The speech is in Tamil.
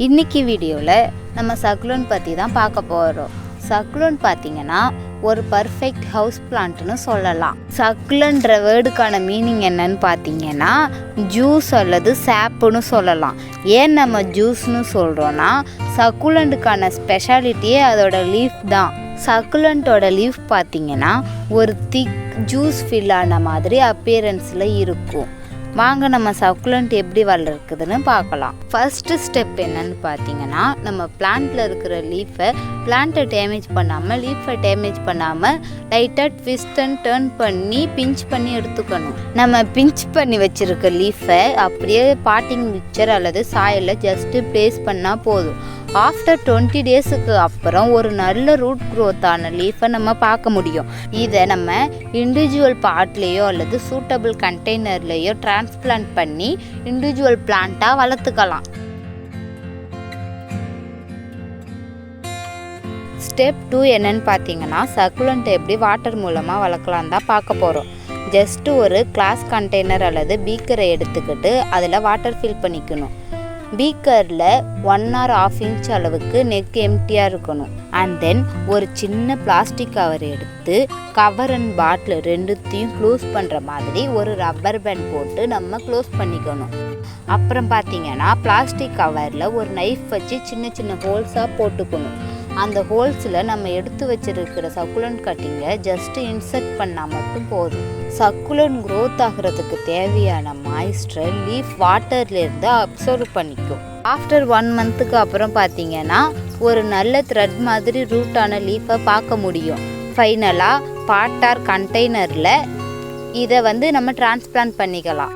இன்னைக்கு வீடியோவில் நம்ம சக்குலண்ட் பற்றி தான் பார்க்க போகிறோம். சக்குலண்ட் பார்த்திங்கன்னா ஒரு பர்ஃபெக்ட் ஹவுஸ் பிளான்ட்னு சொல்லலாம். சக்குலன்ற வேர்டுக்கான மீனிங் என்னன்னு பார்த்தீங்கன்னா ஜூஸ் அல்லது சாப்புன்னு சொல்லலாம். ஏன் நம்ம ஜூஸ்னு சொல்கிறோன்னா சக்குலண்ட்டுக்கான ஸ்பெஷாலிட்டியே அதோட லீஃப் தான். சக்குலண்ட்டோட லீஃப் பார்த்திங்கன்னா ஒரு திக் ஜூஸ் ஃபில் ஆன மாதிரி அப்பியரன்ஸில் இருக்கும். வாங்க நம்ம சக்குலண்ட் எப்படி வளர்க்குதுன்னு பார்க்கலாம். ஃபர்ஸ்ட் ஸ்டெப் என்னன்னு பார்த்தீங்கன்னா நம்ம பிளான்ட்டில் இருக்கிற பிளான்ட்டை டேமேஜ் பண்ணாமல் லீஃபை டேமேஜ் பண்ணாமல் லைட்டாக ட்விஸ்ட் அண்ட் டர்ன் பண்ணி பிஞ்ச் பண்ணி எடுத்துக்கணும். நம்ம பிஞ்ச் பண்ணி வச்சுருக்க லீஃபை அப்படியே பாட்டிங் மிக்சர் அல்லது சாயலில் ஜஸ்ட்டு ப்ளேஸ் பண்ணால் போதும். ஆஃப்டர் 20 டேஸுக்கு அப்புறம் ஒரு நல்ல ரூட் க்ரோத் ஆன லீஃபை நம்ம பார்க்க முடியும். இதை நம்ம இண்டிவிஜுவல் பாட்லேயோ அல்லது சூட்டபிள் கண்டெய்னர்லேயோ டிரான்ஸ்பிளான்ட் பண்ணி இண்டிவிஜுவல் பிளான்ட்டாக வளர்த்துக்கலாம். ஸ்டெப் 2 என்னன்னு பார்த்தீங்கன்னா சக்குலண்ட்டை எப்படி வாட்டர் மூலமாக வளர்க்கலாம் தான் பார்க்க போகிறோம். ஜஸ்ட்டு ஒரு கிளாஸ் கண்டெய்னர் அல்லது பீக்கரை எடுத்துக்கிட்டு அதில் வாட்டர் ஃபில் பண்ணிக்கணும். பீக்கரில் 1 or 1/2 inch அளவுக்கு நெக் எம்டியாக இருக்கணும். அண்ட் தென் ஒரு சின்ன பிளாஸ்டிக் கவர் எடுத்து கவர் அண்ட் பாட்டில் ரெண்டுத்தையும் க்ளோஸ் பண்ணுற மாதிரி ஒரு ரப்பர் பேண்ட் போட்டு நம்ம க்ளோஸ் பண்ணிக்கணும். அப்புறம் பார்த்தீங்கன்னா பிளாஸ்டிக் கவரில் ஒரு நைஃப் வச்சு சின்ன சின்ன ஹோல்ஸாக போட்டுக்கணும். அந்த ஹோல்ஸில் நம்ம எடுத்து வச்சிருக்கிற சக்குலண்ட் கட்டிங்கை ஜஸ்ட்டு இன்சர்ட் பண்ணால் மட்டும் போதும். சக்குலண்ட் க்ரோத் ஆகிறதுக்கு தேவையான மாய்ஸ்டரை லீஃப் வாட்டர்லேருந்து அப்சர்வ் பண்ணிக்கும். ஆஃப்டர் 1 monthக்கு அப்புறம் பார்த்தீங்கன்னா ஒரு நல்ல த்ரெட் மாதிரி ரூட்டான லீஃபை பார்க்க முடியும். ஃபைனலாக பாட் ஆர் கண்டெய்னரில் இதை நம்ம டிரான்ஸ்பிளான்ட் பண்ணிக்கலாம்.